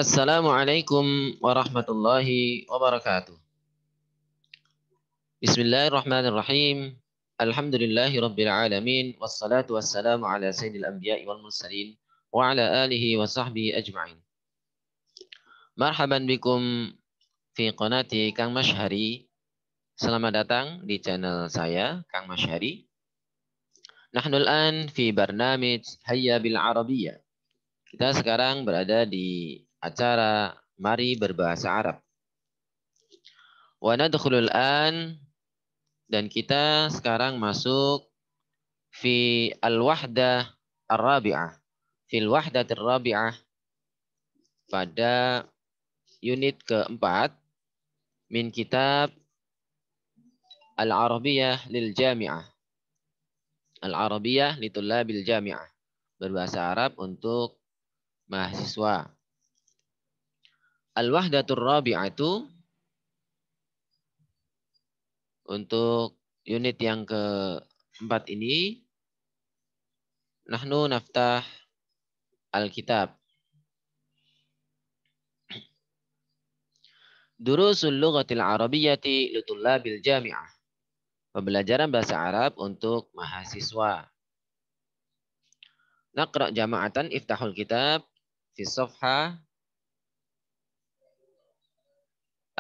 Assalamualaikum warahmatullahi wabarakatuh. Bismillahirrahmanirrahim. Alhamdulillahi rabbil alamin. Wassalatu wassalamu ala sayyidil anbiya'i wal mursalin. Wa ala alihi wa sahbihi ajma'in. Marhaban bikum fi qanati Kang Masyhari. Selamat datang di channel saya, Kang Masyhari. Nahnu al-an fi barnamij Hayya bil Arabiyyah. Kita sekarang berada di acara Mari Berbahasa Arab. Wa nadkhulul an, dan kita sekarang masuk fi al-wahdah ar-rabi'ah. Fil wahdatir rabi'ah, pada unit keempat min kitab Al-Arabiyyah lil Jami'ah. Al-Arabiyyah li Tullabil Jami'ah. Berbahasa Arab untuk mahasiswa. Al-wahdatur rabi'ah itu untuk unit yang keempat ini, nahnu naftah al-kitab. Durusul lughatil arabiyyati li tullabil jami'ah. Pembelajaran bahasa Arab untuk mahasiswa. Naqra jama'atan iftahul kitab fi safha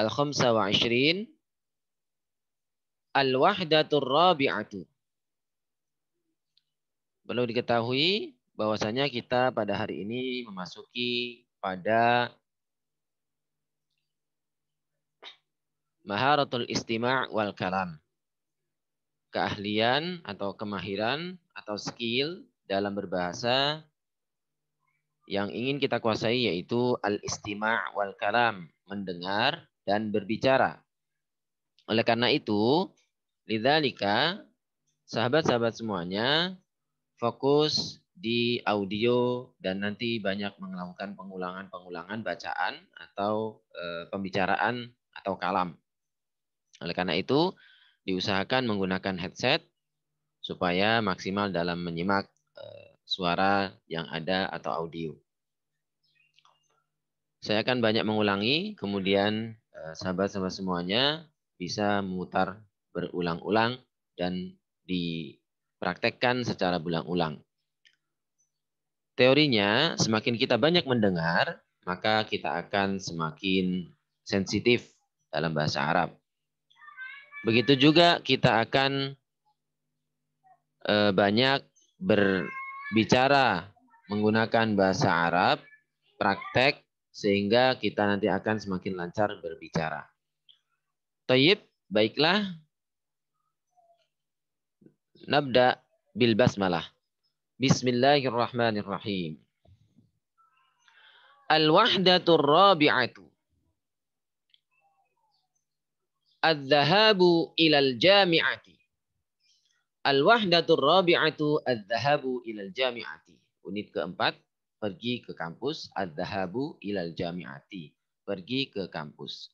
al-25 al-wahdatur rabi'atu. Perlu diketahui bahwasanya kita pada hari ini memasuki pada maharatul istima' wal kalam. Keahlian atau kemahiran atau skill dalam berbahasa yang ingin kita kuasai, yaitu al-istima' wal kalam, mendengar dan berbicara. Oleh karena itu, lidzalika, sahabat-sahabat semuanya fokus di audio dan nanti banyak melakukan pengulangan-pengulangan bacaan atau pembicaraan atau kalam. Oleh karena itu, diusahakan menggunakan headset supaya maksimal dalam menyimak suara yang ada atau audio. Saya akan banyak mengulangi, kemudian sahabat-sahabat semuanya bisa memutar berulang-ulang dan dipraktekkan secara berulang-ulang. Teorinya, semakin kita banyak mendengar, maka kita akan semakin sensitif dalam bahasa Arab. Begitu juga kita akan banyak berbicara menggunakan bahasa Arab, praktek, sehingga kita nanti akan semakin lancar berbicara. Tayyib, baiklah. Nabda bil basmalah. Bismillahirrahmanirrahim. Al-wahdatur rabi'atu. Adz-dzahabu ilal jami'ati. Al-wahdatur rabi'atu adz-dzahabu ilal jami'ati. Unit keempat, pergi ke kampus. Adz-dzahabu ilal jami'ati. Pergi ke kampus.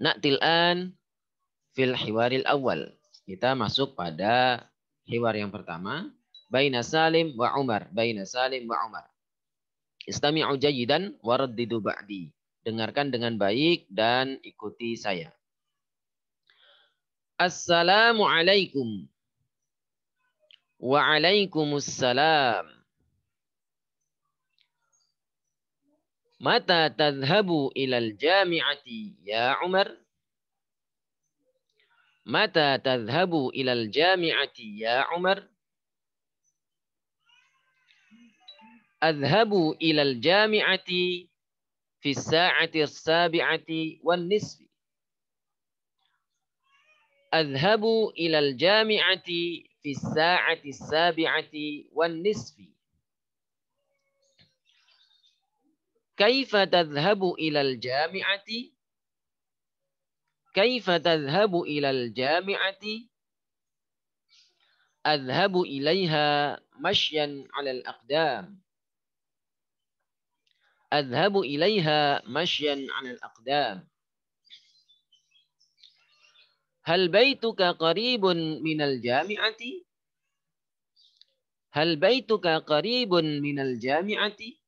Na'til an fil hiwaril awal. Kita masuk pada hiwar yang pertama. Baina Salim wa Umar. Baina Salim wa Umar. Istami'u jayidan wa raddidu ba'di. Dengarkan dengan baik dan ikuti saya. Assalamualaikum. Wa'alaikumussalam. Mata tadhhabu ilal jami'ati ya Umar? Mata tadhhabu ilal jami'ati ya Umar? Adhhabu ilal jami'ati fi as-sa'ati as-sabi'ati wan nisfi. Adhhabu ilal jami'ati fi as-sa'ati as-sabi'ati wan nisfi. Kaifa tadhhabu ilal jami'ati? Kaifa tadhhabu ilal jami'ati? Adhhabu ilaiha mashyan 'alal aqdam. Adhhabu ilaiha mashyan 'alal aqdam. Hal baituka qaribun minal jami'ati? Hal baituka qaribun minal jami'ati?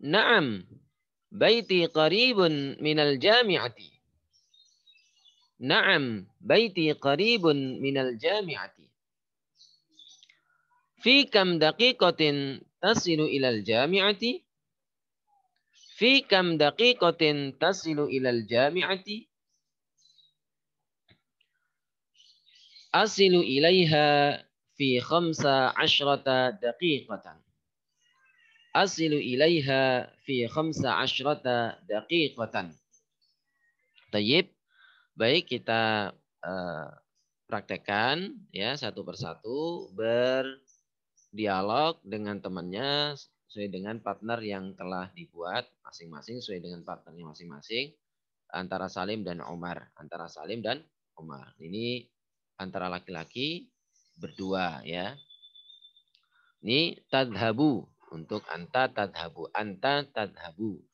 Naam, baiti qaribun minal jami'ati. Naam, baiti qaribun minal jami'ati. Fi kam daqiqatin tasilu ilal jami'ati? Fi kam daqiqatin tasilu ilal jami'ati? Asilu ilaiha fi 15 daqiqatan. Asilu ilaiha fi 15 daqiqatan. Tayyib. Baik, kita praktekkan ya satu persatu, berdialog dengan temannya sesuai dengan partner yang telah dibuat masing-masing, sesuai dengan partnernya masing-masing, antara Salim dan Umar, antara Salim dan Umar. Ini antara laki-laki berdua ya. Ini tadhabu untuk anta tadhabu, anta tadhabu,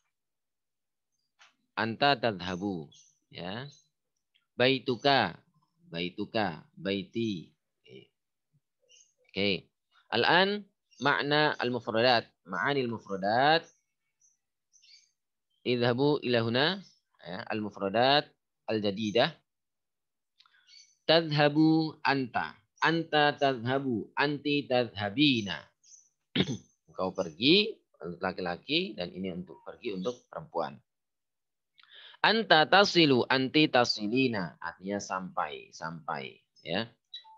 anta tadhabu ya. Baituka, baituka, baiti. Oke. Al-an makna al-mufradat, ma'ani al-mufradat. Idhabu ila huna ya, al-mufradat al-jadidah. Tadhabu anta, anta tadhabu, anti tadhabina. Engkau pergi untuk laki-laki dan ini untuk pergi untuk perempuan. Anta tasilu, anti tasilina, artinya sampai, sampai ya.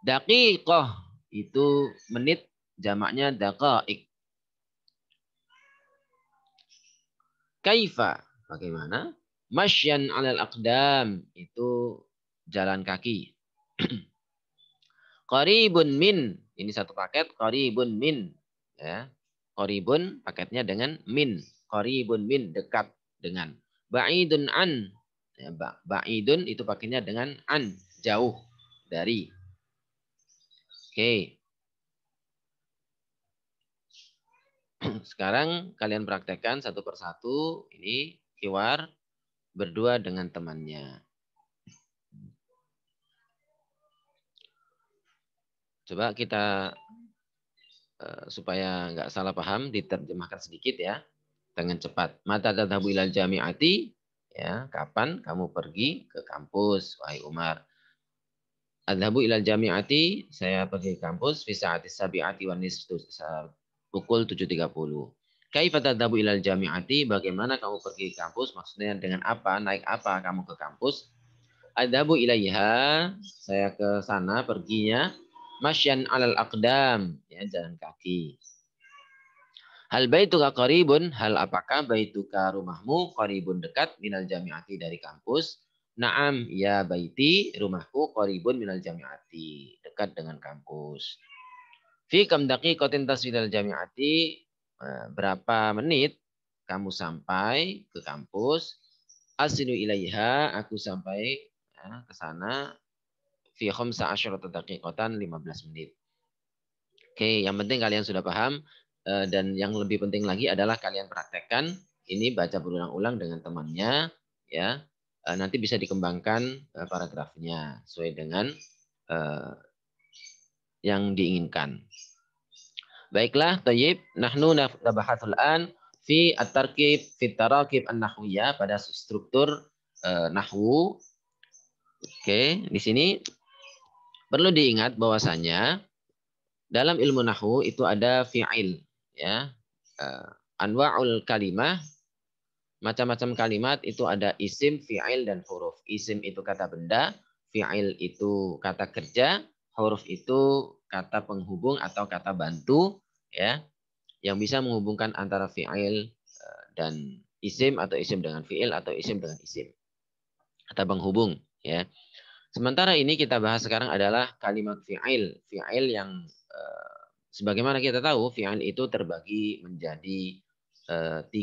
Daqiqah itu menit, jamaknya daqaik. Kaifa, bagaimana? Masyan 'alal aqdam, itu jalan kaki. Qaribun min, ini satu paket, qaribun min ya. Qaribun paketnya dengan min, qaribun min, dekat dengan. Ba'idun an, ya, ba'idun itu paketnya dengan an, jauh dari. Oke. Sekarang kalian praktekkan satu persatu. Ini hiwar berdua dengan temannya. Coba kita supaya nggak salah paham diterjemahkan sedikit ya dengan cepat. Mata tadhabu ilal jami'ati, ya, kapan kamu pergi ke kampus wahai Umar? Adhabu ilal jami'ati, saya pergi ke kampus fi sa'atis sabi'ati wan nisfu, pukul 7.30. Kaifa tadhabu ilal jami'ati, bagaimana kamu pergi ke kampus? Maksudnya dengan apa? Naik apa kamu ke kampus? Adhabu ilaiha, saya ke sana perginya. Masyan alal aqdam, ya, jalan kaki. Hal baituka qaribun, hal apakah baituka rumahmu qaribun dekat minal jami'ati dari kampus? Naam, ya baiti, rumahku qaribun minal jami'ati, dekat dengan kampus. Fi kam daqiqatin taswilal jami'ati, berapa menit kamu sampai ke kampus? Asilu ilaiha, aku sampai ya, ke sana fi 15 daqiqatan, 15 menit. Oke, yang penting kalian sudah paham dan yang lebih penting lagi adalah kalian praktekkan ini, baca berulang-ulang dengan temannya ya. Nanti bisa dikembangkan paragrafnya sesuai dengan yang diinginkan. Baiklah, thayyib, nahnu nabahatul an fi at-tarkib fi tarakib an-nahwiyah, pada struktur nahwu. Oke, di sini perlu diingat bahwasanya dalam ilmu nahwu itu ada fi'il ya. Anwa'ul kalimah, macam-macam kalimat itu ada isim, fi'il dan huruf. Isim itu kata benda, fi'il itu kata kerja, huruf itu kata penghubung atau kata bantu ya, yang bisa menghubungkan antara fi'il dan isim, atau isim dengan fi'il, atau isim dengan isim. Kata penghubung ya. Sementara ini kita bahas sekarang adalah kalimat fi'il. Fi'il yang sebagaimana kita tahu fi'il itu terbagi menjadi 3.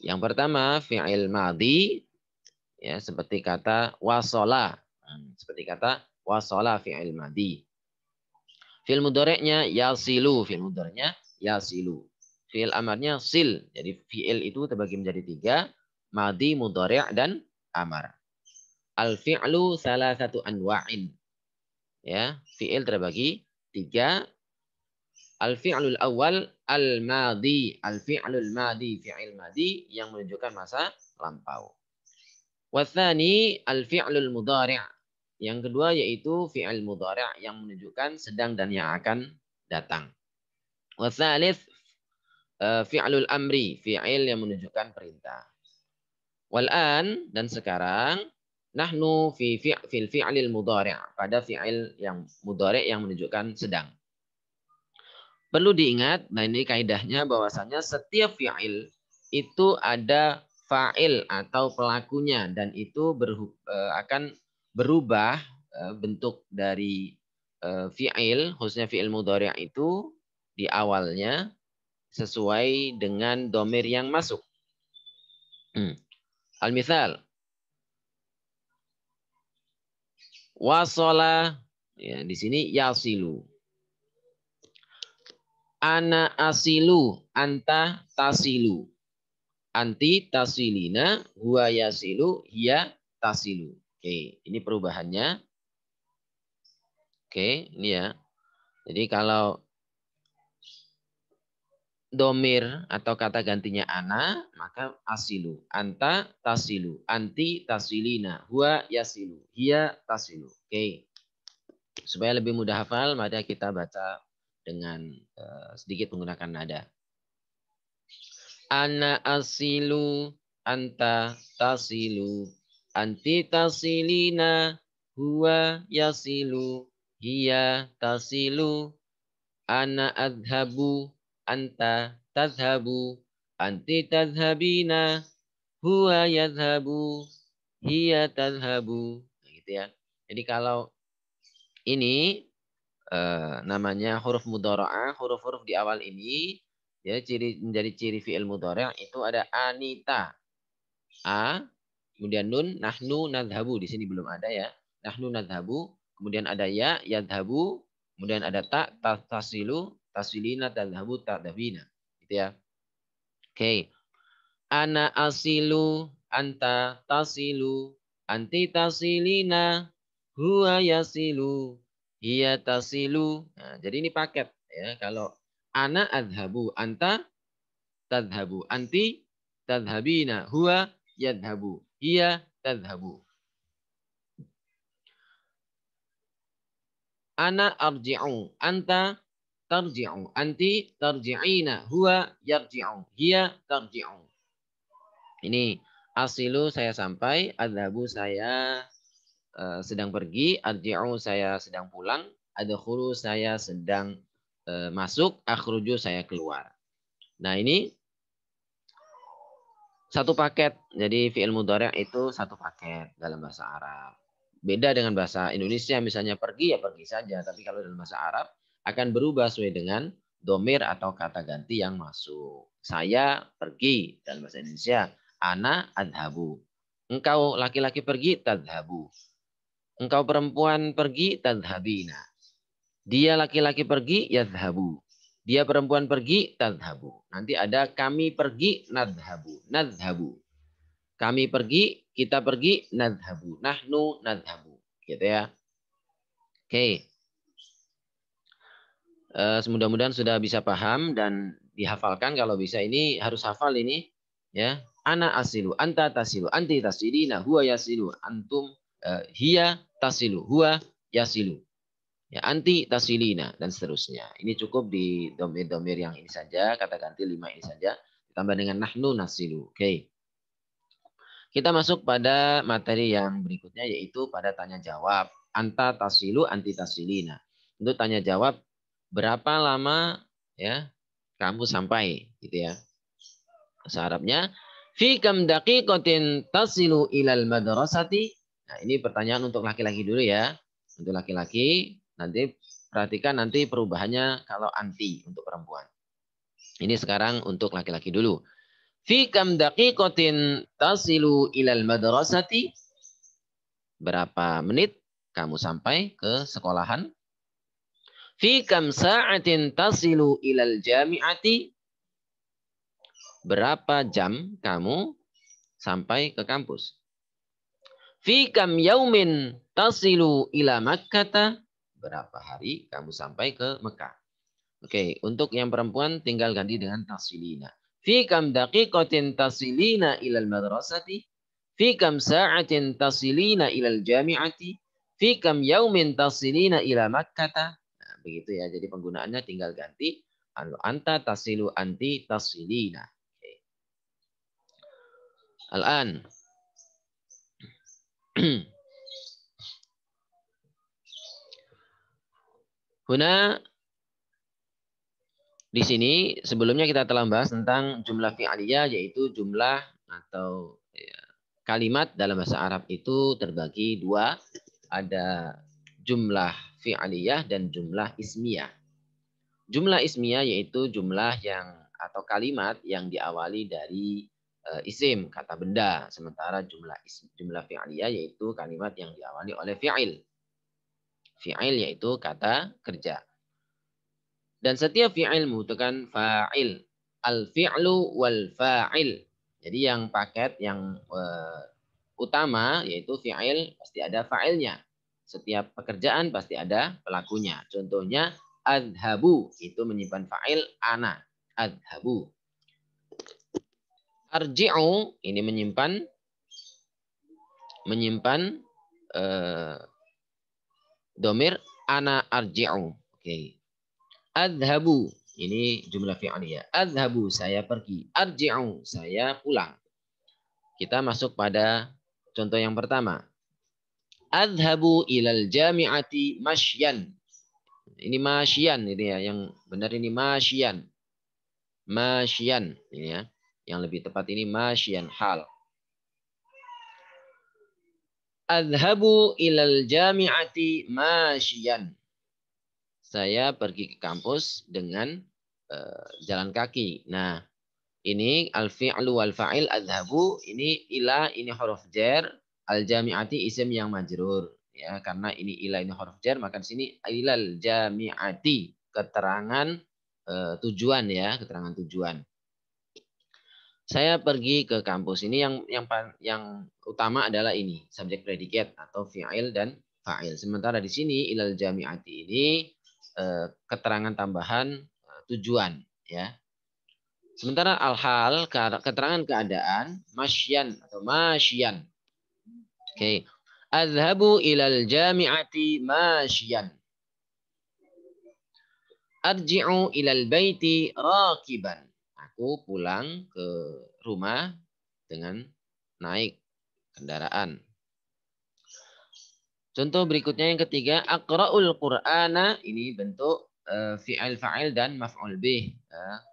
Yang pertama fi'il madhi ya, seperti kata wasola. Seperti kata wasola, fi'il madhi. Fi'il mudhari'nya yasilu, fi'il mudhari'nya yasilu. Fi'il amarnya sil. Jadi fi'il itu terbagi menjadi 3, madhi, mudhari' dan amar. Al-fi'lu salah 1 anwa'in. Ya, fi'il terbagi 3. Al-fi'lul awal al-madi. Al-fi'lul madi. Fi'il madi yang menunjukkan masa lampau. Wathani al-fi'lul mudhari'. Yang kedua yaitu fi'il mudhari' yang menunjukkan sedang dan yang akan datang. Wathalith fi'lul amri. Fi'il yang menunjukkan perintah. Wal'an dan sekarang nahnu fil fi'lil mudhari'. Pada fi'il yang mudhari' yang menunjukkan sedang. Perlu diingat, nah ini kaidahnya bahwasanya setiap fi'il itu ada fa'il atau pelakunya dan itu akan berubah bentuk dari fi'il, khususnya fi'il mudhari' itu di awalnya sesuai dengan domir yang masuk. Al-misal wasala, ya di sini yasilu. Ana asilu, anta tasilu. Anti tasilina, huwa yasilu, hiya tasilu. Oke, ini perubahannya. Oke, ini ya. Jadi kalau domir atau kata gantinya ana, maka asilu. Anta tasilu. Anti tasilina, huwa yasilu, hiya tasilu. Oke. Supaya lebih mudah hafal, mari kita baca dengan sedikit menggunakan nada. Ana asilu, anta tasilu, anti tasilina, huwa yasilu, hiya tasilu, ana adhabu, anta tadhabu, anti tadhabina, huwa yadhabu, hiya tadhabu. Nah, gitu ya. Jadi kalau ini namanya huruf mudhara'ah, huruf-huruf di awal ini ya menjadi ciri fi'il mudhari' itu ada anita. A, kemudian nun, nahnu nadhabu. Di sini belum ada ya. Nahnu nadhabu, kemudian ada ya, yadhabu, kemudian ada ta, tasilu, tasilina, tadhabu, tadhabina. Gitu ya. Oke. Ana asilu, anta tasilu, anti tasilina, huwa yasilu, hiya tasilu. Nah, jadi ini paket ya. Kalau ana adhabu, anta tadhabu, anti tadhabina, huwa yadhabu, hiya tadhabu. Ana arji'u, anta tarji'u, anti tarji'ina, huwa yarji'u, hiya tarji'u. Ini asilu saya sampai, adhabu saya sedang pergi, arji'u saya sedang pulang, adkhulu saya sedang masuk, akhruju saya keluar. Nah ini satu paket. Jadi fi'il mudhari' itu satu paket dalam bahasa Arab. Beda dengan bahasa Indonesia, misalnya pergi ya pergi saja. Tapi kalau dalam bahasa Arab akan berubah sesuai dengan domir atau kata ganti yang masuk. Saya pergi dalam bahasa Indonesia. Ana adhabu. Engkau laki-laki pergi, tadhabu. Engkau perempuan pergi, tadhabina. Dia laki-laki pergi, yadhabu. Dia perempuan pergi, tadhabu. Nanti ada kami pergi, nadhabu. Nadhabu. Kami pergi, kita pergi, nadhabu. Nahnu nadhabu. Gitu ya. Oke. Mudah-mudahan sudah bisa paham dan dihafalkan. Kalau bisa ini harus hafal ini. Ya. Ana asilu, anta tasilu, anti tasilina, huwa yasilu, antum, hiya tasilu, huwa yasilu. Ya, anti tasilina dan seterusnya. Ini cukup di domir-domir yang ini saja, kata ganti 5 ini saja. Ditambah dengan nahnu nasilu. Oke. Kita masuk pada materi yang berikutnya yaitu pada tanya jawab. Anta tasilu, anti tasilina. Untuk tanya jawab, berapa lama ya kamu sampai gitu ya. Bahasa Arabnya, fi kam daqiqatin tasilu ilal madrasati. Nah, ini pertanyaan untuk laki-laki dulu ya. Untuk laki-laki, nanti perhatikan nanti perubahannya kalau anti untuk perempuan. Ini sekarang untuk laki-laki dulu. Fi kam daqiqatin tasilu ilal madrasati. Berapa menit kamu sampai ke sekolahan? Fi kam sa'atin tasilu ilal jami'ati. Berapa jam kamu sampai ke kampus? Fi kam yaumin tasilu ila Makkata. Berapa hari kamu sampai ke Mekah? Oke, untuk yang perempuan tinggal ganti dengan tasilina. Fi kam daqiqatin tasilina ilal madrasati. Fi kam sa'atin tasilina ilal jami'ati. Fi kam yaumin tasilina ila makkata. Nah, begitu ya. Jadi penggunaannya tinggal ganti. Anta tasilu anti tasilina. Oke. Al-an. Huna di sini sebelumnya kita telah bahas tentang jumlah fi'aliyah, yaitu jumlah atau ya, kalimat dalam bahasa Arab itu terbagi dua. Ada jumlah fi'aliyah dan jumlah ismiyah. Jumlah ismiyah yaitu jumlah yang atau kalimat yang diawali dari isim, kata benda. Sementara jumlah fi'aliyah yaitu kalimat yang diawali oleh fi'il. Fi'il yaitu kata kerja. Dan setiap fi'il membutuhkan fa'il. Al-fi'lu wal fa'il. Jadi yang paket yang utama yaitu fi'il pasti ada fa'ilnya. Setiap pekerjaan pasti ada pelakunya. Contohnya adhabu itu menyimpan fa'il ana. Adhabu. Arji'u ini menyimpan domir ana arji'u. Oke. Adhabu ini jumlah fi'aliyah. Adhabu saya pergi. Arji'u saya pulang. Kita masuk pada contoh yang pertama. Adhabu ilal jami'ati masyan. Ini masyan ini ya, yang benar ini masyan. Masyan ini ya. Yang lebih tepat ini masyan hal. Adhabu ilal jami'ati masyan. Saya pergi ke kampus dengan jalan kaki. Nah, ini al-fi'lu wal fa'il adhabu, ini ila, ini huruf jar, al-jami'ati isim yang majrur. Ya, karena ini ila ini huruf jar, maka di sini ilal jami'ati, keterangan tujuan ya, keterangan tujuan. Saya pergi ke kampus. Ini yang utama adalah ini, subjek predikat atau fi'il dan fa'il. Sementara di sini ilal jami'ati ini keterangan tambahan tujuan ya. Sementara al-hal keterangan keadaan masyan atau masyan. Oke. Adhabu ilal jami'ati masyan. Arji'u ilal baiti rakiban. Aku pulang ke rumah dengan naik kendaraan. Contoh berikutnya yang ketiga, aqra'ul Qur'ana, ini bentuk fi'il fa'il dan maf'ul bih,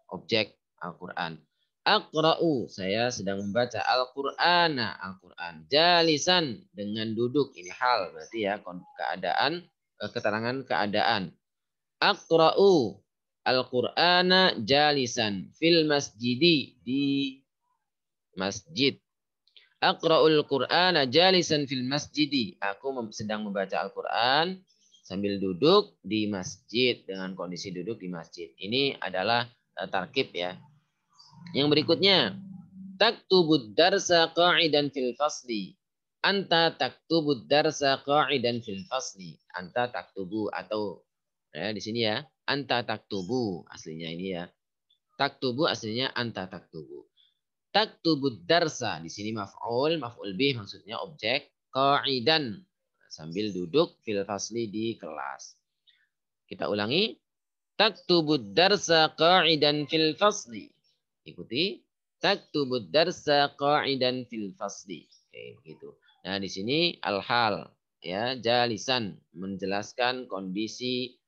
objek Al-Qur'an. Aqra'u, saya sedang membaca Al-Qur'ana, Al-Qur'an. Jalisan, dengan duduk, ini hal berarti ya keadaan, keterangan keadaan. Aqra'u Al-Qur'ana jalisan fil masjidi, di masjid. Aqra'ul Qur'ana jalisan fil masjidi. Aku sedang membaca Al-Qur'an sambil duduk di masjid, dengan kondisi duduk di masjid. Ini adalah tarkib ya. Yang berikutnya, taktubud darsa qa'idan fil fasli. Anta taktubud darsa qa'idan fil fasli. Anta taktubu atau ya di sini ya, anta taktubu aslinya ini ya. Taktubu aslinya anta taktubu. Taktubud darsa di sini maf'ul bih maksudnya objek, qa'idan sambil duduk, fil fasli di kelas. Kita ulangi. Taktubud darsa qa'idan fil fasli. Ikuti. Taktubud darsa qa'idan fil fasli. Oke, begitu. Nah, di sini al-hal ya, jalisan menjelaskan kondisi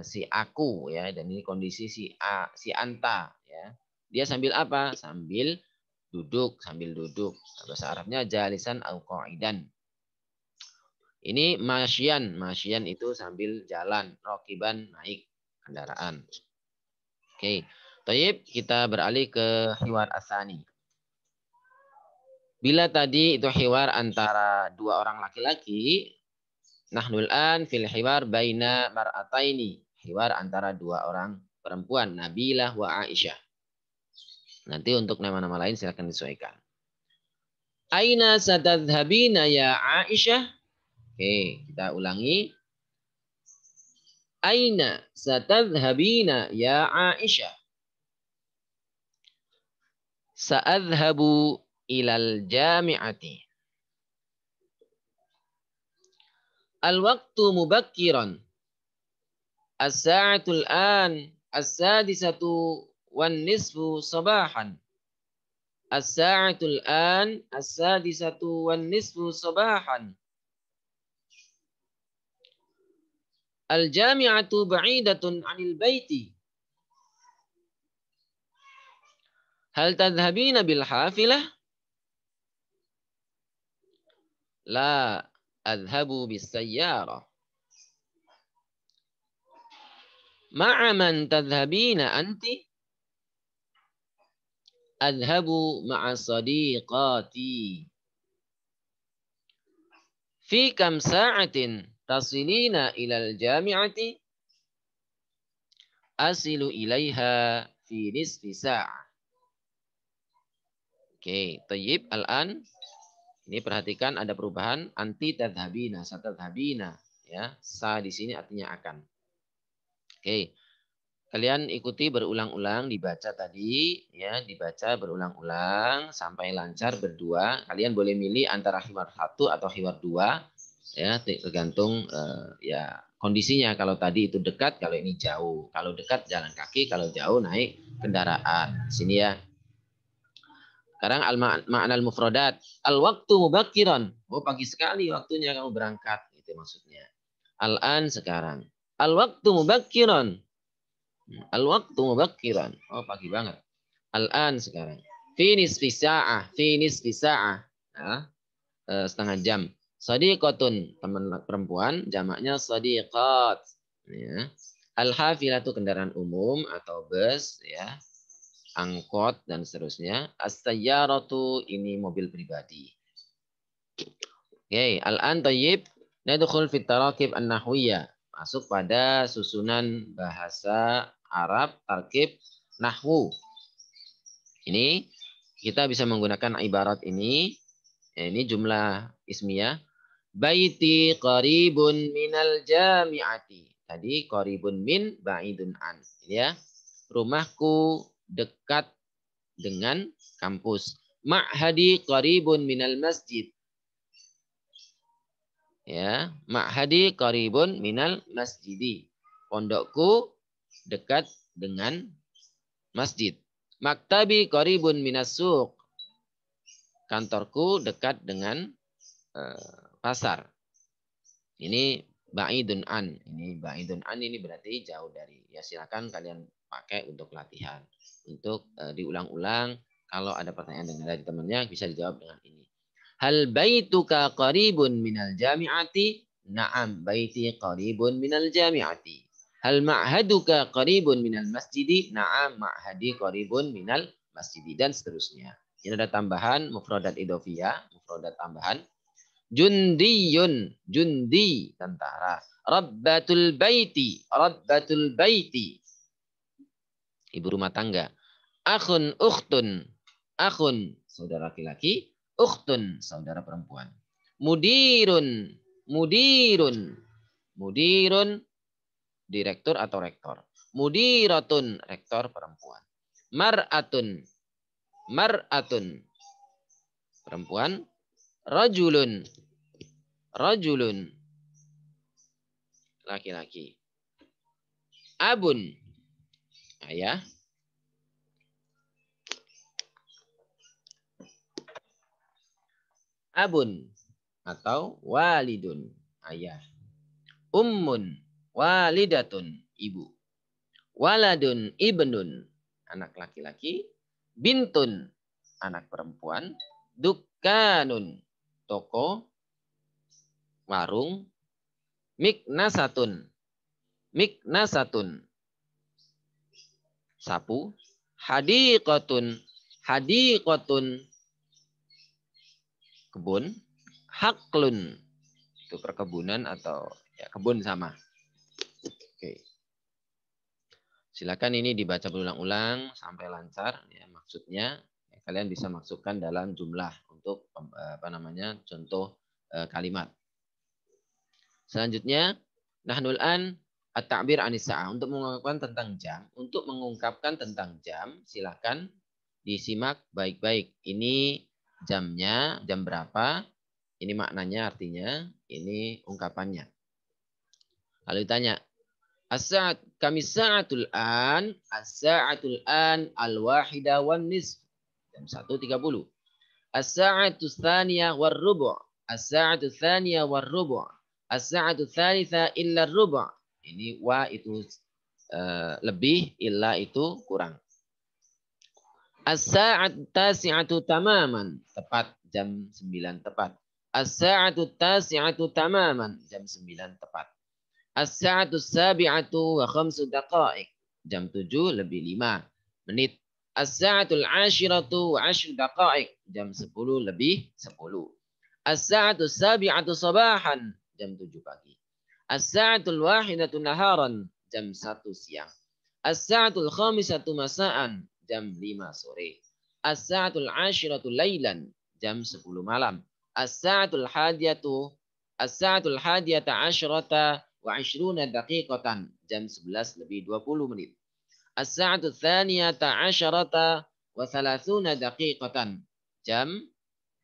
si aku ya, dan ini kondisi si anta ya. Dia sambil apa? Sambil duduk, sambil duduk. Bahasa Arabnya jalisan au qa'idan. Ini masyian. Masyian itu sambil jalan. Rakiban naik kendaraan. Oke. Taib, kita beralih ke hiwar asani. Bila tadi itu hiwar antara dua orang laki-laki, nahnul an fil hiwar baina mar'ataini. Hiwar antara dua orang perempuan, Nabilah wa Aisyah. Nanti untuk nama-nama lain silakan disesuaikan. Aina satadhabina ya Aisyah? Oke, kita ulangi. Aina satadhhabina ya Aisyah? Sa'adhhabu ilal jami'ati. Al-waqtu mubakkiran. As-sa'atul an. As-sadisatu wan nisfu sabahan. As-sa'atul an. As-sadisatu wan nisfu sabahan. Al-jami'atu ba'idatun 'anil baiti. Hal tadhhabina bil hafilah? La adhhabu bis sayyarah. Ma'a man tadhhabina anti? Adhhabu ma'a sadiqati. Fi kam sa'atin tasilina ilal jami'ati? Asilu ilaiha fi nisfi sa'ah. Oke, tayyib. Al-an. Ini perhatikan ada perubahan. Anti tadhhabina, satadhhabina. Ya, sa di sini artinya akan. Oke. Kalian ikuti berulang-ulang dibaca tadi. Ya, dibaca berulang-ulang sampai lancar berdua. Kalian boleh milih antara hiwar 1 atau hiwar 2. Ya, tergantung ya kondisinya. Kalau tadi itu dekat, kalau ini jauh. Kalau dekat jalan kaki, kalau jauh naik kendaraan. Sini ya. Sekarang al-ma'nal mufradat. Al-waktu mubakiran. Oh, pagi sekali waktunya kamu berangkat. Itu maksudnya. Al-an sekarang. Al-waktu mubakiran. Al-waktu mubakiran. Oh, pagi banget. Al-an sekarang. Finis fisa'ah. Finis fisa'ah. Nah, setengah jam. Sadiqatun, teman perempuan, jamaknya sadiqat. Ya. Al-hafilah itu kendaraan umum atau bus, ya, angkot dan seterusnya. As-sayyaratu ini mobil pribadi. Oke, al-an thayyib nadkhul fit tarakib an-nahwiyah. Masuk pada susunan bahasa Arab tarkib nahwu. Ini kita bisa menggunakan ibarat ini. Ini jumlah ismiyah. Baiti qaribun minal jami'ati. Tadi qaribun min ba'idun an. Ya. Rumahku dekat dengan kampus. Ma'hadi qaribun minal masjid. Ya, ma'hadi qaribun minal masjidi. Pondokku dekat dengan masjid. Maktabi qaribun minas suq. Kantorku dekat dengan pasar. Ini ba'idun an. Ini ba'idun an ini berarti jauh dari. Ya silakan kalian pakai untuk latihan. Untuk diulang-ulang. Kalau ada pertanyaan dari temannya bisa dijawab dengan ini. Hal baituka qaribun minal jami'ati? Na'am, baiti qaribun minal jami'ati. Hal ma'haduka qaribun minal masjidi? Na'am, ma'hadi qaribun minal masjidi. Dan seterusnya. Ini ada tambahan mufradat idhofiyah, mufradat tambahan. Jundiyun, jundi, tentara. Rabbatul baiti, rabbatul baiti. Ibu rumah tangga. Akhun, ukhtun, akhun, saudara laki-laki. Ukhtun, saudara perempuan. Mudirun, mudirun, mudirun, direktur atau rektor. Mudiratun, rektor perempuan. Mar'atun, mar'atun, perempuan. Rajulun, rajulun, laki-laki. Abun, ayah. Abun atau walidun, ayah. Ummun, walidatun, ibu. Waladun, ibnun, anak laki-laki. Bintun, anak perempuan. Dukkanun, toko, warung. Miknasatun, miknasatun, sapu. Hadiqatun, hadiqatun, kebun. Haklun, itu perkebunan atau ya kebun sama. Oke. Silakan ini dibaca berulang-ulang sampai lancar. Ya, maksudnya ya, kalian bisa masukkan dalam jumlah untuk apa namanya contoh kalimat. Selanjutnya, nahnul an At-ta'bir anis sa'ah, untuk mengungkapkan tentang jam. Untuk mengungkapkan tentang jam, silakan disimak baik-baik. Ini jamnya, jam berapa? Ini maknanya, artinya. Ini ungkapannya. Lalu ditanya, as-sa'at kami sa'atul an, as-sa'atul an al-wahida wan nisf. Jam 1.30. As-sa'atu tsaniyah war rubu'. As-sa'atu tsaniyah war rubu'. As-sa'atu tsalitsa illa rubu'. Ini wa itu lebih, illa itu kurang. As-sa'atu tasi'atu tamaman. Tepat jam 9 tepat. As-sa'atu tasi'atu tamaman. Jam 9 tepat. As-sa'atu sabi'atu wa khamsu daqa'iq. Jam 7 lebih 5 menit. As-sa'atul 'ashiratu wa 10 daqa'iq. Jam 10 lebih 10. As-sa'atu sabi'atu sabahan. Jam 7 pagi. As-sa'atul wahidatu naharan. Jam 1 siang. As-sa'atul khamisatu masa'an. Jam 5 sore. As-sa'atul 'ashiratu lailan. Jam 10 malam. As-sa'atul hadiyata 'asyrata wa 20 daqiqatan. Jam 11 lebih 20 menit. As-sa'atu tsaniyata 'asyrata wa 30 daqiqatan. Jam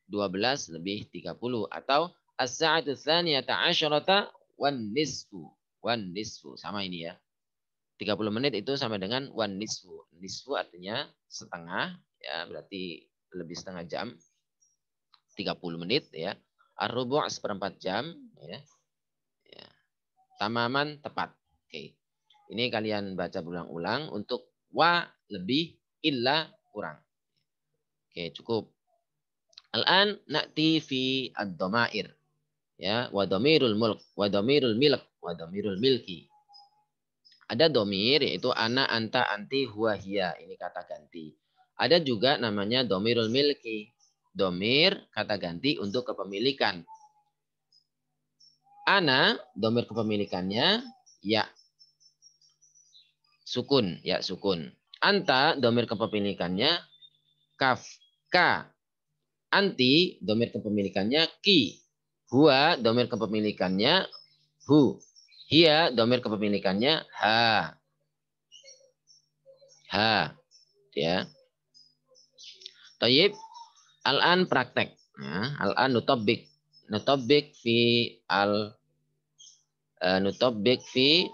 12 lebih 30 atau as-sa'atu tsaniyata 'asyrata wan nisfu. Wan nisfu sama ini ya. 30 menit itu sama dengan wan nisfu. Nisfu artinya setengah, ya berarti lebih setengah jam. 30 menit ya. Ar-rubu' seperempat jam ya. Ya. Tamaman tepat. Oke. Ini kalian baca berulang-ulang untuk wa lebih, illa kurang. Oke, cukup. Al-an na'ti fi ad-dhamair. Ya, wa dhamirul mulk, wa dhamirul milk, wa dhamirul milki. Ada domir yaitu ana, anta, anti, huwa, hiya. Ini kata ganti. Ada juga namanya domirul milki. Domir kata ganti untuk kepemilikan. Ana, domir kepemilikannya ya. Sukun, ya sukun. Anta, domir kepemilikannya kaf, ka. Anti, domir kepemilikannya ki. Huwa, domir kepemilikannya hu. Hiya, domir kepemilikannya ha. Ha. Ya. Tayyib. Al-an praktek. Ya. Al-an nutabik. Nutabik fi al nutabik fi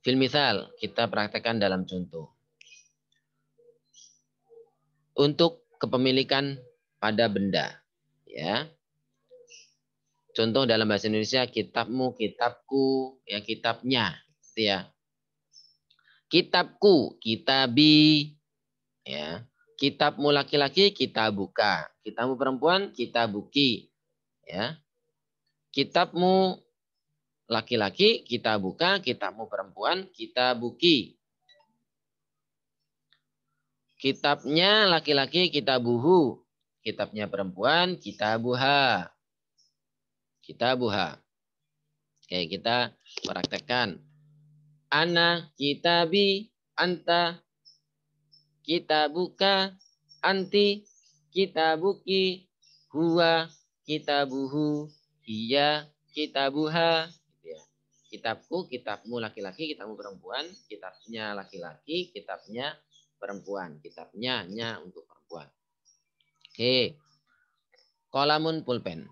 fil misal. Kita praktekkan dalam contoh. Untuk kepemilikan pada benda. Ya. Contoh dalam bahasa Indonesia, kitabmu, kitabku, ya kitabnya. Gitu ya. Kitabku, kitabi. Ya. Kitabmu laki-laki, kitabuka. Kitabmu perempuan, kitabuki. Ya. Kitabmu laki-laki, kitabuka. Kitabmu perempuan, kitabuki. Kitabnya laki-laki, kitabuhu. Kitabnya perempuan, kitabuha. Kitabuha. Oke, kita praktekkan. Ana kitabi, anta kitabuka, anti kitabuki, huwa kitabuhu, hiya kitabuha. Kitabku, kitabmu laki-laki, kitabmu perempuan, kitabnya laki-laki, kitabnya perempuan. Kitabnya nya untuk perempuan. Oke. Qalamun pulpen.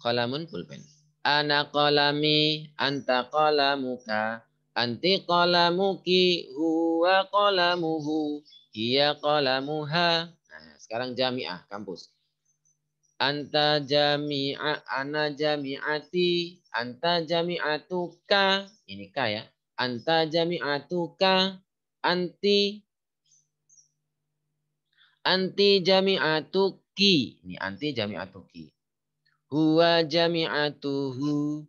Qalamun pulpen. Ana qalami, anta qalamuka, anti qalamuki, huwa qalamuhu, hiya qalamuha. Nah, sekarang jami'ah, kampus. Anta jami'a, ana jami'ati, anta jami'atuka. Ini ka ya. Anta jami'atuka, anti jami'atuki. Ini anti jami'atuki. Huwa jami'atuhu.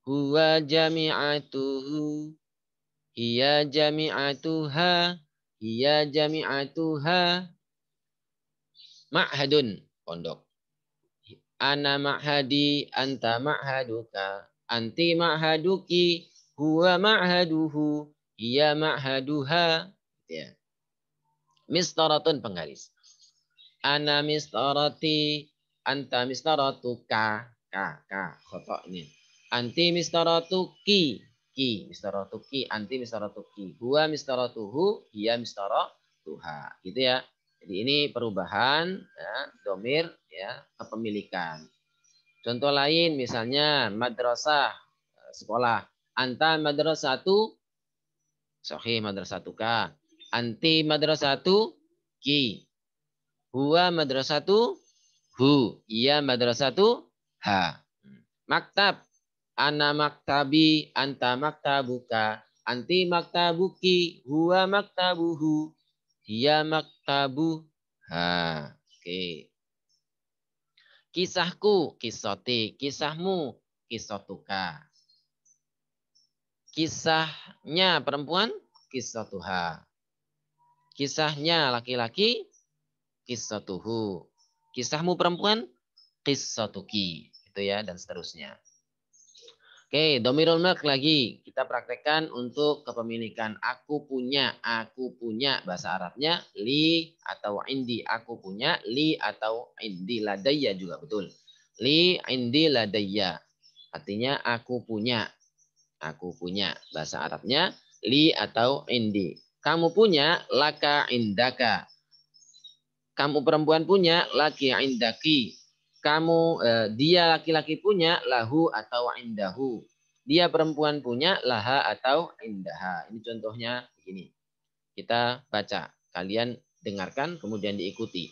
Huwa jami'atuhu. Hiya jami'atuha. Hiya jami'atuha. Ma'hadun. Pondok. Ana ma'hadi. Anta ma'haduka. Anti ma'haduki. Huwa ma'haduhu. Hiya ma'haduha. Ya. Mistaratun penggaris. Ana mistarati. Anta mistaratuka. Ka. Khotok ini. Anti mistaratuki. Ki mistaratuki, anti mistaratuki. Huwa mistaratuhu, hiya mistaratuha. Gitu ya. Jadi ini perubahan ya, domir ya, kepemilikan. Contoh lain misalnya madrasah, sekolah. Anta madrasatu, sahih madrasatuka. Anti madrasatu ki. Huwa madrasatu hu. Iya madrasatu ha. Maktab. Ana maktabi, anta maktabuka, anti maktabuki, huwa maktabuhu, hiya maktabuha. Oke. Kisahku, kisoti, kisahmu, kisotuka. Kisahnya perempuan, kisotuha. Kisahnya laki-laki, kisotuhu. Kisahmu perempuan, kisotuki. Itu ya, dan seterusnya. Oke, domirul mulk lagi. Kita praktekkan untuk kepemilikan aku punya bahasa Arabnya li atau indi, aku punya, li atau indi, ladayya juga betul. Li indi ladayya. Artinya aku punya bahasa Arabnya li atau indi. Kamu punya laka indaka. Kamu perempuan punya laki indaki. Kamu dia laki-laki punya lahu atau indahu. Dia perempuan punya laha atau indaha. Ini contohnya begini. Kita baca. Kalian dengarkan kemudian diikuti.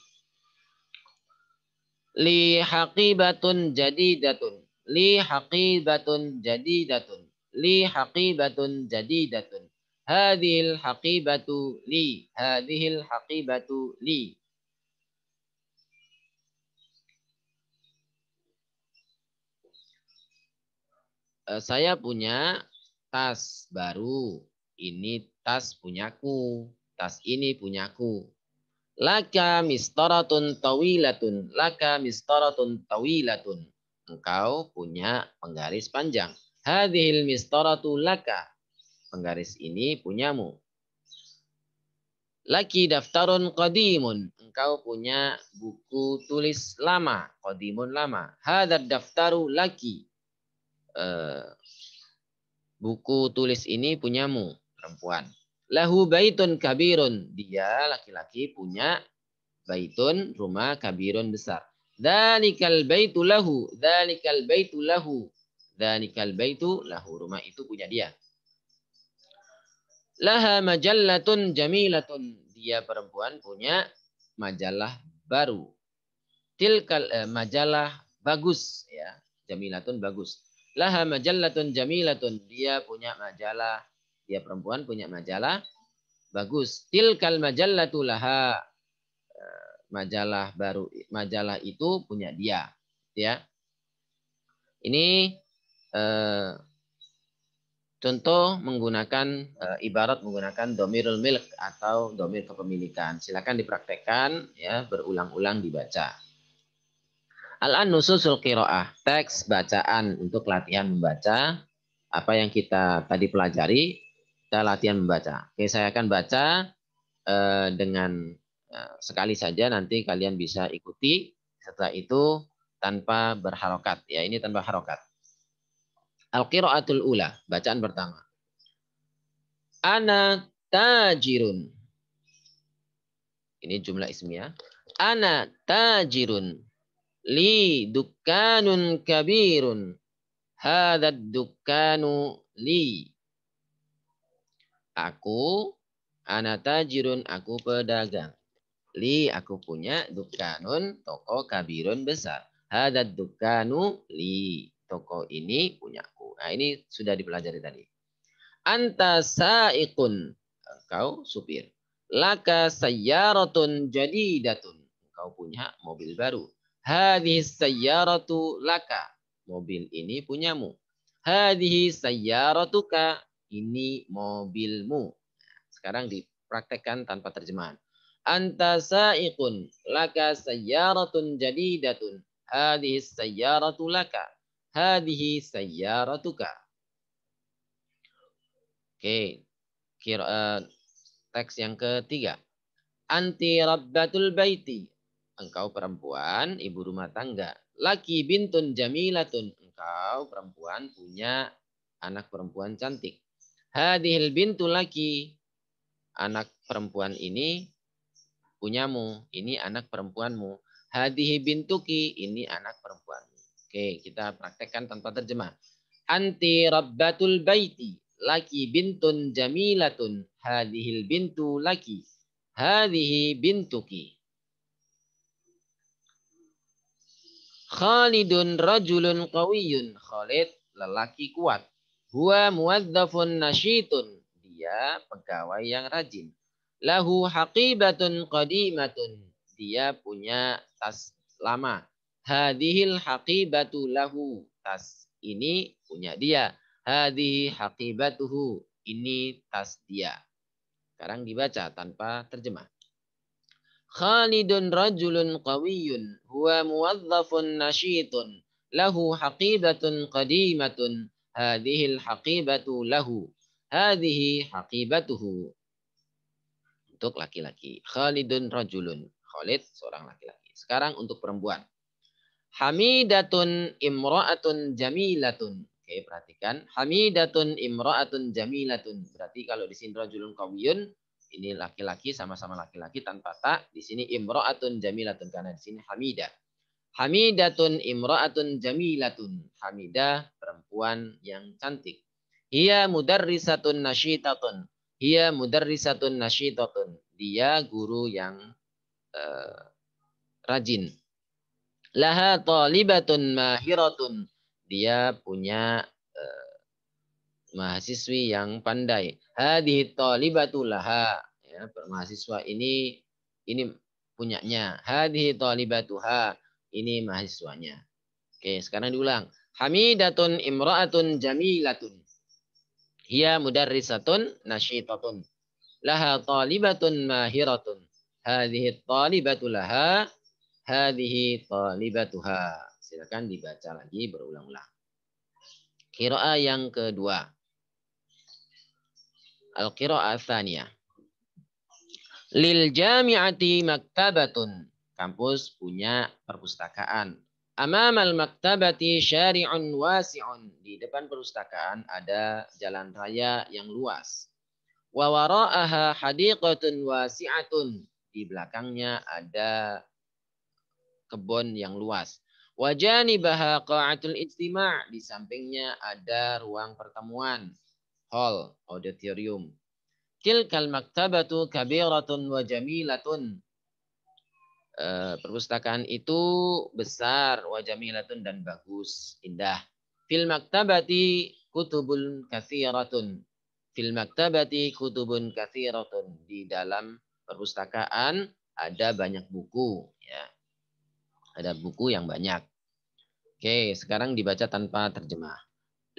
Li haqibatun jadidatun. Li haqibatun jadidatun. Li haqibatun jadidatun. Hadhil haqibatu li. Hadhil haqibatu li. Saya punya tas baru. Ini tas punyaku. Tas ini punyaku. Laka mistaratun tawilatun. Laka mistaratun tawilatun. Engkau punya penggaris panjang. Hadhil mistaratu laka. Penggaris ini punyamu. Laki daftarun qadimun. Engkau punya buku tulis lama. Qadimun lama. Hadad daftaru laki. Buku tulis ini punyamu, perempuan. Lahu baitun kabirun. Dia laki-laki punya baitun, rumah kabirun besar. Dzalikal baitu lahu. Dzalikal baitu lahu. Dzalikal baitu lahu. Rumah itu punya dia. Laha majallatun jamilatun. Dia perempuan punya majalah baru. Tilkal majalah bagus ya. Jamilatun bagus. Laha majallatun jamilatun. Dia punya majalah. Dia perempuan punya majalah bagus. Tilkal majallatu laha. Majalah baru. Majalah itu punya dia. Ya. Ini contoh menggunakan ibarat menggunakan domirul milk atau domir kepemilikan. Silakan dipraktekkan ya, berulang-ulang dibaca. Al-an nususul qiraah, teks bacaan untuk latihan membaca. Apa yang kita tadi pelajari, kita latihan membaca. Oke, saya akan baca dengan sekali saja, nanti kalian bisa ikuti. Setelah itu tanpa berharokat. Ya, ini tanpa harokat. Al-qiraatul ula, bacaan pertama. Ana tajirun. Ini jumlah ismiyah. Ana tajirun. Li dukkanun kabirun. Hadad dukkanu li. Aku, ana tajirun, aku pedagang. Li, aku punya, dukkanun, toko kabirun besar. Hadad dukkanu li. Toko ini punyaku. Nah, ini sudah dipelajari tadi. Anta sa'iqun. Engkau supir. Laka sayyaratun jadidatun. Engkau punya mobil baru. Hadhihi sayyaratu laka. Mobil ini punyamu. Hadhihi sayyaratuka. Ini mobilmu. Sekarang dipraktekkan tanpa terjemahan. Anta sa'iqun. Laka sayyaratun jadidatun. Hadhihi sayyaratu laka. Hadhihi sayyaratuka. Oke. Teks yang ketiga. Anti rabbatul baiti. Engkau perempuan, ibu rumah tangga. Laki bintun jamilatun. engkau perempuan punya anak perempuan cantik. Hadhil bintu laki. Anak perempuan ini punyamu. Ini anak perempuanmu. Hadhihi bintuki. Ini anak perempuanmu. Oke, kita praktekkan tanpa terjemah. Anti rabbatul baiti. Laki bintun jamilatun. Hadhil bintu laki. Hadhihi bintuki. Khalidun rajulun qawiyun. Khalid lelaki kuat. Huwa muwadzafun nasyitun. Dia pegawai yang rajin. Lahu haqibatun qadimatun. Dia punya tas lama. Hadhil haqibatu lahu. Tas ini punya dia. Hadhihi haqibatuhu. Ini tas dia. Sekarang dibaca tanpa terjemah. Khalidun rajulun qawiyun. Huwa muwazzafun nasyitun. Lahu haqibatun qadimatun. Hadhil haqibatu lahu. Hadhihi haqibatuhu. Untuk laki-laki. Khalidun rajulun. Khalid seorang laki-laki. Sekarang untuk perempuan. Hamidatun imra'atun jamilatun. Oke, perhatikan. Hamidatun imra'atun jamilatun. Berarti kalau di sini rajulun qawiyun, ini laki-laki sama-sama laki-laki tanpa tak. Di sini imra'atun jamilatun karena di sini hamidah. Hamidatun imra'atun jamilatun. Hamidah perempuan yang cantik. Hiya mudarrisatun nasyitatun. Hiya mudarrisatun nasyitatun. Dia guru yang rajin. Laha talibatun mahiratun. Dia punya mahasiswi yang pandai. Hadhihi talibatu laha. Ya, mahasiswa ini punyanya. Hadhihi talibatuha. Ini mahasiswanya. Oke, sekarang diulang. Hamidatun imra'atun jamilatun. Hiya mudarrisatun nasyitatun. Laha talibatun mahiratun. Hadhihi talibatu laha. Hadhihi talibatuha. Silakan dibaca lagi berulang-ulang. Qiraah yang kedua. Al-qiraah tsaniyah. Lil jami'ati maktabatun. Kampus punya perpustakaan. Amamal maktabati syari'un wasi'un. Di depan perpustakaan ada jalan raya yang luas. Wa wara'aha hadiqatun wasi'atun. Di belakangnya ada kebun yang luas. Wajanibaha qa'atul ijtima'. Di sampingnya ada ruang pertemuan. Hall, auditorium. Tilkal maktabatu kabiratun wa jamilatun. Perpustakaan itu besar, wa jamilatun dan bagus, indah. Fil maktabati kutubun katsiratun. Fil maktabati kutubun katsiratun. Di dalam perpustakaan ada banyak buku, ya. Ada buku yang banyak. Oke, sekarang dibaca tanpa terjemah.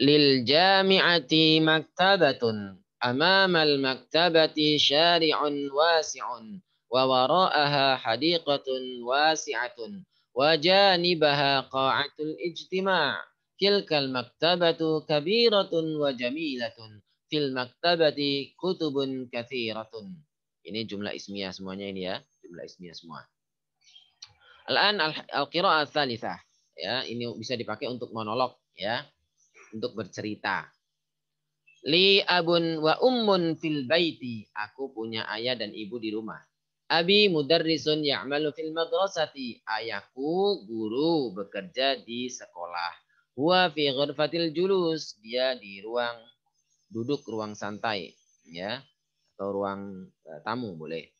Lil jami'ati maktabatun. Amamal maktabati syari'un wasi'un. Wa wara'aha hadiqatun wasi'atun. Wa janibaha qa'atul ijtima'. Tilkal maktabatu kabiratun wa jamilatun. Fil maktabati kutubun katsiratun. Ini jumlah ismiyah semuanya ini ya. Jumlah ismiyah semua. Al-an al-qira'ah tsalitsah. Ya, ini bisa dipakai untuk monolog ya. Untuk bercerita. Li abun wa ummun fil baiti. Aku punya ayah dan ibu di rumah. Abi mudarrisun ya'malu fil madrasati. Ayahku guru bekerja di sekolah. Huwa fi ghurfatil julus. Dia di ruang duduk, ruang santai. Ya, atau ruang tamu boleh.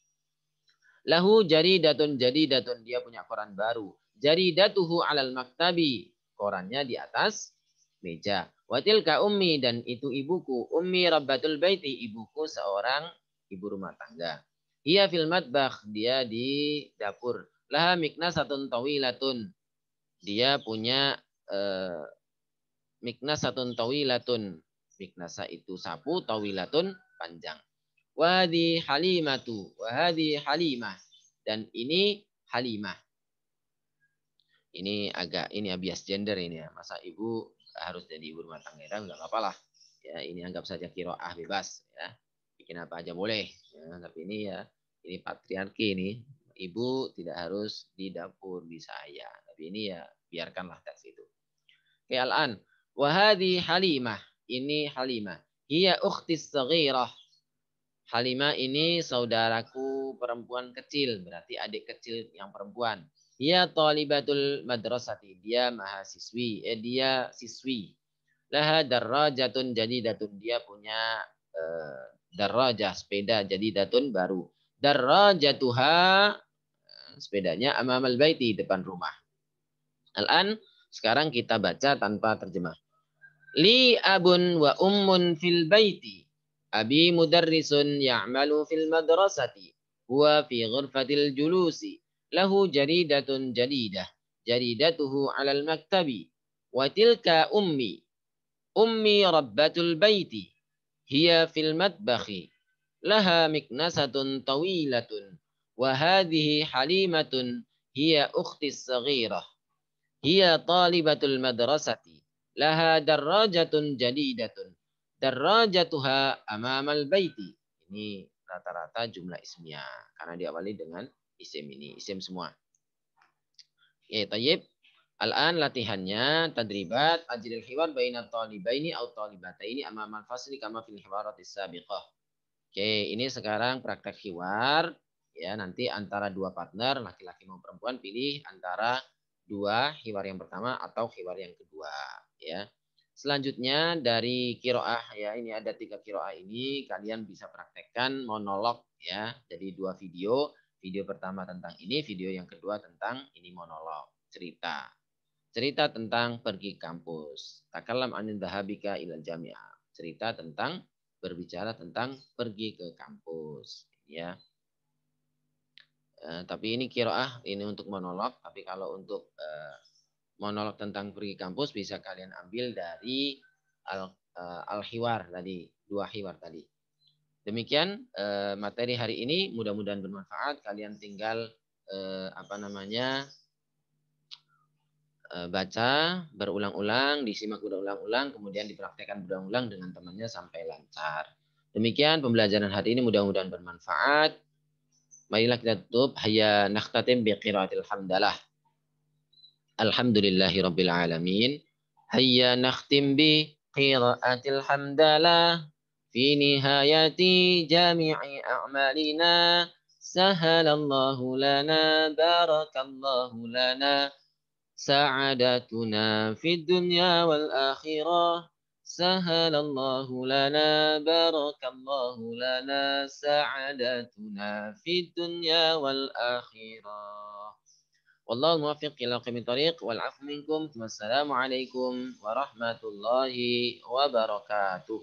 Lahu jaridatun jadidatun. Dia punya koran baru. Jaridatuhu alal maktabi. Korannya di atas meja. Watilka ummi dan itu ibuku. Ummi rabbatul baiti. Ibuku seorang ibu rumah tangga. Ia fil matbakh. Dia di dapur. Laha miknasatun tawilatun. Dia punya miknasatun tawilatun. Miknasa itu sapu, tawilatun panjang. Wahdi halimatu. Wahdi halimah. Dan ini halimah. Ini bias gender ini ya. Masa ibu harus jadi ibu rumah tangga? Enggak apa-apa lah. Ya, ini anggap saja qiraah bebas ya. Bikin apa aja boleh. Ya, tapi ini ya, ini patriarki ini. Ibu tidak harus di dapur, bisa ya. Tapi ini ya biarkanlah teks itu. Oke, al-an. Wa hadhi Halimah. Ini Halimah. Hiya ukhtis saghirah. Halimah ini saudaraku perempuan kecil, berarti adik kecil yang perempuan. Dia talibatul madrasati, dia mahasiswi, dia siswi. Laha darrajatun jadidatun, dia punya darrajah, sepeda jadidatun baru. Darrajatuha, sepedanya amamal baiti, depan rumah. Al-an, sekarang kita baca tanpa terjemah. Li abun wa ummun fil baiti. Abi mudarrisun ya'malu fil madrasati. Huwa fi ghurfatil julusi. Lahu jaridatun jadidah. Jaridatuhu alal maktabi. Wa tilka ummi. Ummi rabbatul baiti. Hiya fil matbakhi. Laha miknasatun tawilatun. Wa hadhihi halimatun. Hiya ukhtis saghirah. Hiya talibatul madrasati. Laha darrajatun jadidatun. Darrajatuha amamal baiti. Ini rata-rata jumlah ismiyah. Karena diawali dengan isim ini. Isim semua. Ya, tayyib. Al-an latihannya. Tadribat. Ajril hiwar baina talibaini atau talibataini amamal fasli kama fil hiwaratis sabiqah. Oke, ini sekarang praktek hiwar. Ya, nanti antara dua partner, laki-laki maupun perempuan, pilih antara dua hiwar yang pertama atau hiwar yang kedua. Ya, selanjutnya dari kiroah, ya ini ada 3 kiroah ini, kalian bisa praktekkan monolog ya. Jadi 2 video, video pertama tentang ini, video yang kedua tentang ini monolog, cerita. Cerita tentang pergi kampus. Takallam anil dhahabika ilal jami'ah. Cerita tentang berbicara tentang pergi ke kampus, ya. Tapi ini kiroah, ini untuk monolog. Tapi kalau untuk monolog tentang pergi kampus bisa kalian ambil dari al-hiwar tadi, 2 hiwar tadi. Demikian materi hari ini, mudah-mudahan bermanfaat. Kalian tinggal baca berulang-ulang, disimak berulang-ulang, kemudian dipraktekkan berulang-ulang dengan temannya sampai lancar. Demikian pembelajaran hari ini, mudah-mudahan bermanfaat. Marilah kita tutup. Hayya nakhtatim bi qiraatil hamdalah. Alhamdulillahi rabbil alamin. Hayya nakhtim bi qiraatil hamdalah. Fi nihayati jami'i a'malina. Sahalallahu lana, barakallahu lana. سعادتنا في الدنيا والآخرة سهل الله لنا بارك الله لنا سعادتنا في الدنيا والآخرة والله الموفق إلى قيم الطريق والعفو منكم والسلام عليكم ورحمة الله وبركاته.